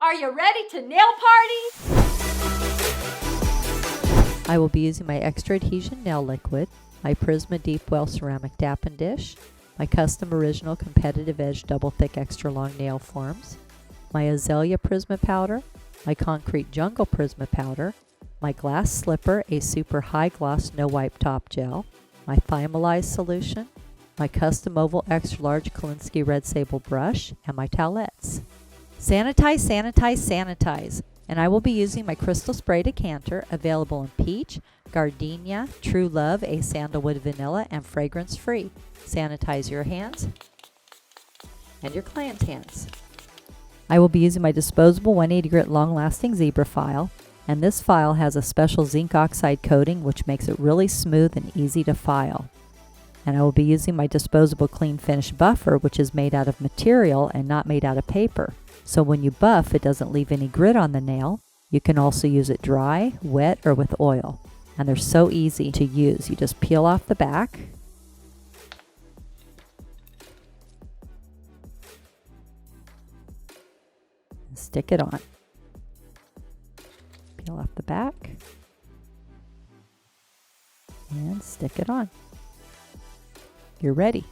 Are you ready to nail party? I will be using my extra adhesion nail liquid, my Prisma Deep Well ceramic dapping dish, my custom original competitive edge double thick extra long nail forms, my Azalea Prisma powder, my concrete jungle Prisma powder, my glass slipper, a super high gloss no wipe top gel, my Thymolized solution, my custom oval extra large Kolinsky red sable brush, and my towelettes. Sanitize, sanitize, sanitize. And I will be using my crystal spray decanter, available in peach, gardenia, true love, a sandalwood vanilla, and fragrance free. Sanitize your hands and your client's hands. I will be using my disposable 180 grit long lasting zebra file, and this file has a special zinc oxide coating which makes it really smooth and easy to file. And I will be using my disposable clean finish buffer, which is made out of material and not made out of paper. So when you buff, it doesn't leave any grit on the nail. You can also use it dry, wet, or with oil. And they're so easy to use. You just peel off the back. And stick it on. Peel off the back. And stick it on. You're ready.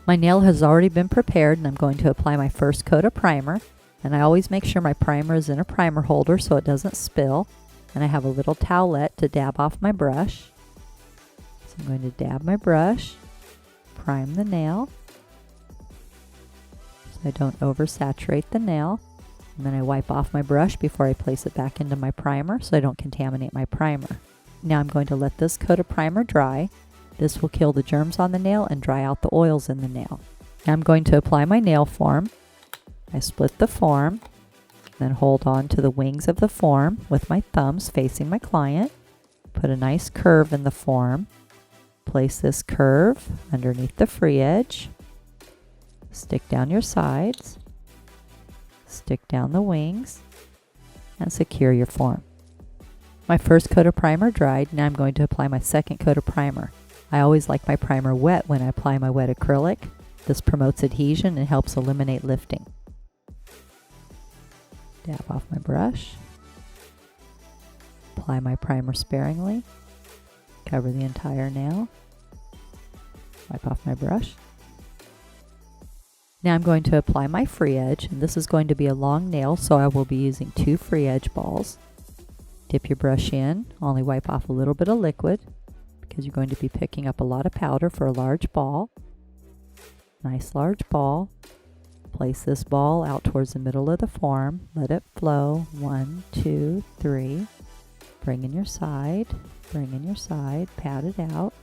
My nail has already been prepared, and I'm going to apply my first coat of primer. And I always make sure my primer is in a primer holder so it doesn't spill. And I have a little towelette to dab off my brush. So I'm going to dab my brush, prime the nail so I don't oversaturate the nail. And then I wipe off my brush before I place it back into my primer so I don't contaminate my primer. Now I'm going to let this coat of primer dry. This will kill the germs on the nail and dry out the oils in the nail. Now I'm going to apply my nail form. I split the form, then hold on to the wings of the form with my thumbs facing my client. Put a nice curve in the form. Place this curve underneath the free edge. Stick down your sides. Stick down the wings and secure your form. My first coat of primer dried. Now I'm going to apply my second coat of primer. I always like my primer wet when I apply my wet acrylic. This promotes adhesion and helps eliminate lifting. Dab off my brush. Apply my primer sparingly. Cover the entire nail. Wipe off my brush. Now I'm going to apply my free edge, and this is going to be a long nail, so I will be using 2 free edge balls. Dip your brush in, only wipe off a little bit of liquid because you're going to be picking up a lot of powder for a large ball. Nice large ball. Place this ball out towards the middle of the form. Let it flow. 1, 2, 3. Bring in your side. Bring in your side. Pat it out.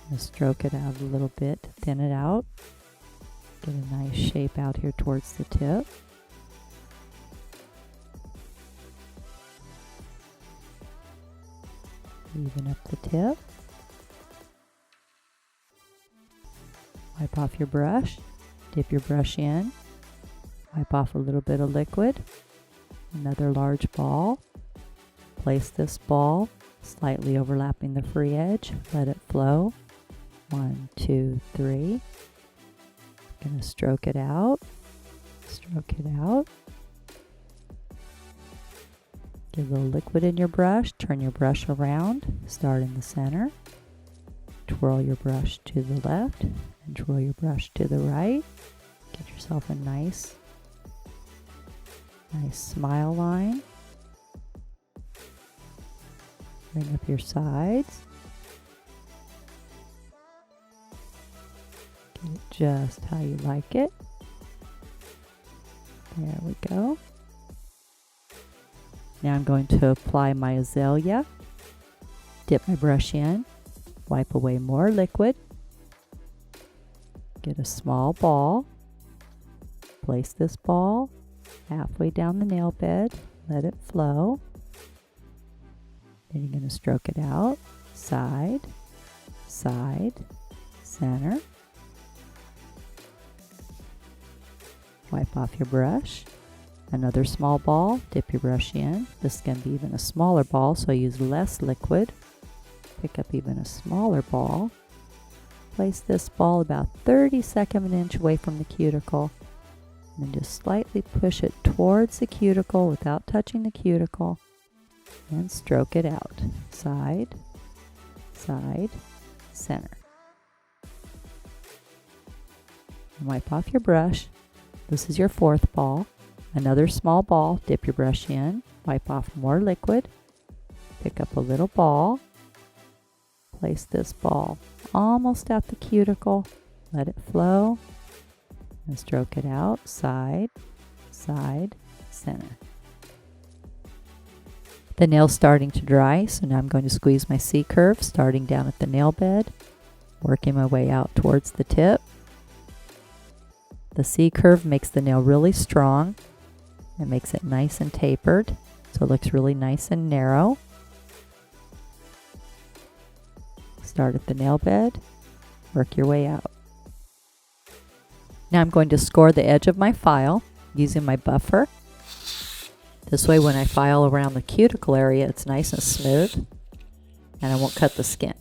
And stroke it out a little bit to thin it out. Get a nice shape out here towards the tip. Even up the tip. Wipe off your brush. Dip your brush in. Wipe off a little bit of liquid. Another large ball. Place this ball slightly overlapping the free edge. Let it flow. 1, 2, 3. Gonna stroke it out. Stroke it out. Get a little liquid in your brush. Turn your brush around. Start in the center. Twirl your brush to the left and twirl your brush to the right. Get yourself a nice smile line. Bring up your sides. Get it just how you like it. There we go. Now I'm going to apply my Azalea. Dip my brush in. Wipe away more liquid. Get a small ball. Place this ball halfway down the nail bed. Let it flow. Then you're going to stroke it out. Side, side, center. Wipe off your brush. Another small ball. Dip your brush in. This is going to be even a smaller ball, so use less liquid. Pick up even a smaller ball. Place this ball about 1/32 of an inch away from the cuticle. And then just slightly push it towards the cuticle without touching the cuticle. And stroke it out. Side, side, center. And wipe off your brush. This is your fourth ball. Another small ball. Dip your brush in. Wipe off more liquid. Pick up a little ball. Place this ball almost at the cuticle. Let it flow. And stroke it out. Side, side, center. The nail's starting to dry, so now I'm going to squeeze my C-curve, starting down at the nail bed, working my way out towards the tip. The C-curve makes the nail really strong. It makes it nice and tapered, so it looks really nice and narrow. Start at the nail bed, work your way out. Now I'm going to score the edge of my file using my buffer. This way when I file around the cuticle area, it's nice and smooth, and I won't cut the skin.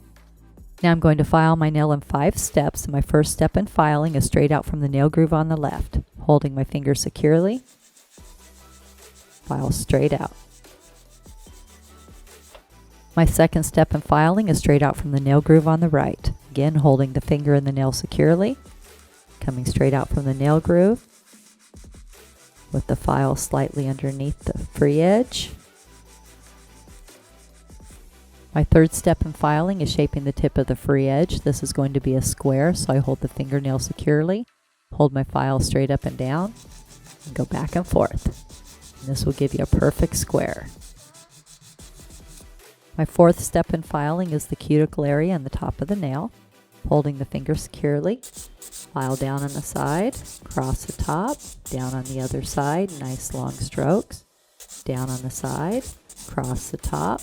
Now I'm going to file my nail in 5 steps. My first step in filing is straight out from the nail groove on the left, holding my finger securely. File straight out. My second step in filing is straight out from the nail groove on the right, again holding the finger in the nail securely. Coming straight out from the nail groove with the file slightly underneath the free edge. My third step in filing is shaping the tip of the free edge. This is going to be a square, so I hold the fingernail securely, hold my file straight up and down, and go back and forth. And this will give you a perfect square. My fourth step in filing is the cuticle area and the top of the nail. Holding the finger securely, file down on the side, across the top, down on the other side, nice long strokes, down on the side, across the top,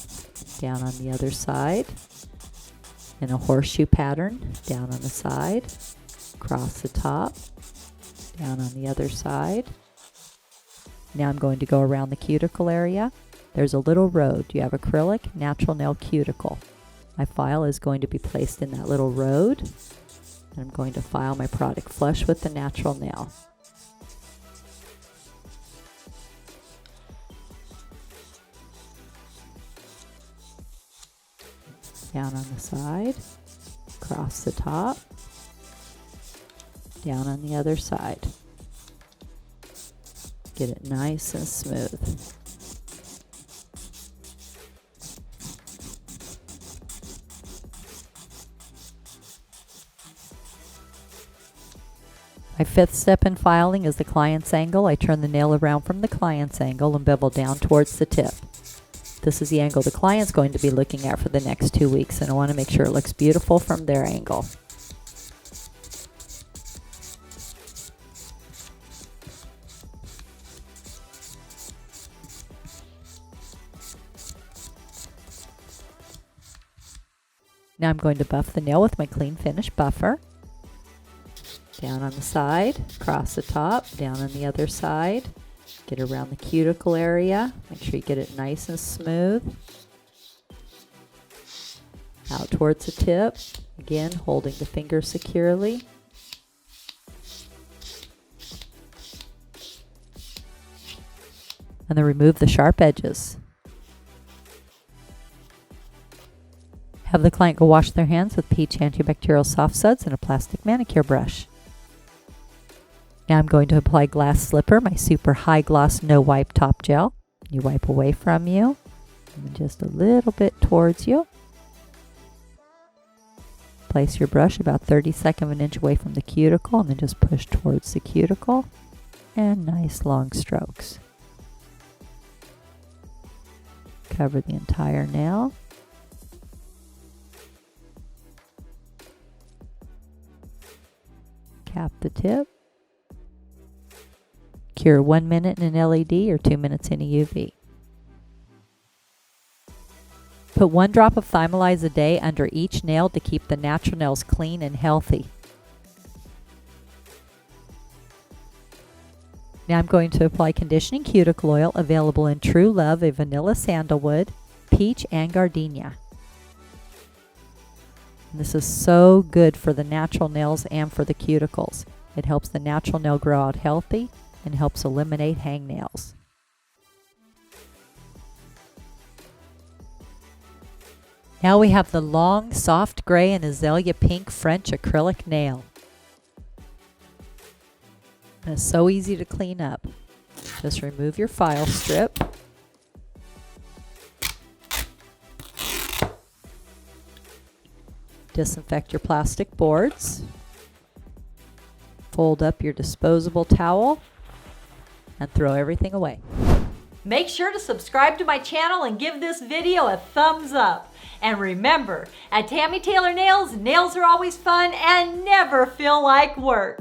down on the other side, in a horseshoe pattern, down on the side, across the top, down on the other side. Now I'm going to go around the cuticle area. There's a little road. You have acrylic, natural nail cuticle. My file is going to be placed in that little road. I'm going to file my product flush with the natural nail. Down on the side, across the top, down on the other side. Get it nice and smooth. My fifth step in filing is the client's angle. I turn the nail around from the client's angle and bevel down towards the tip. This is the angle the client's going to be looking at for the next 2 weeks, and I want to make sure it looks beautiful from their angle. Now I'm going to buff the nail with my clean finish buffer. Down on the side, across the top, down on the other side. Get around the cuticle area. Make sure you get it nice and smooth. Out towards the tip. Again, holding the finger securely. And then remove the sharp edges. Have the client go wash their hands with peach antibacterial soft suds and a plastic manicure brush. Now I'm going to apply Glass Slipper, my super high gloss no wipe top gel. You wipe away from you, and just a little bit towards you. Place your brush about 1/32 of an inch away from the cuticle, and then just push towards the cuticle, and nice long strokes. Cover the entire nail. Cap the tip. Cure 1 minute in an LED or 2 minutes in a UV. Put 1 drop of Thymalize a day under each nail to keep the natural nails clean and healthy. Now I'm going to apply conditioning cuticle oil available in True Love, a vanilla sandalwood, peach, and gardenia. And this is so good for the natural nails and for the cuticles. It helps the natural nail grow out healthy and helps eliminate hangnails. Now we have the long, soft gray and azalea pink French acrylic nail. And it's so easy to clean up. Just remove your file strip. Disinfect your plastic boards. Fold up your disposable towel and throw everything away. Make sure to subscribe to my channel and give this video a thumbs up. And remember, at Tammy Taylor Nails, nails are always fun and never feel like work.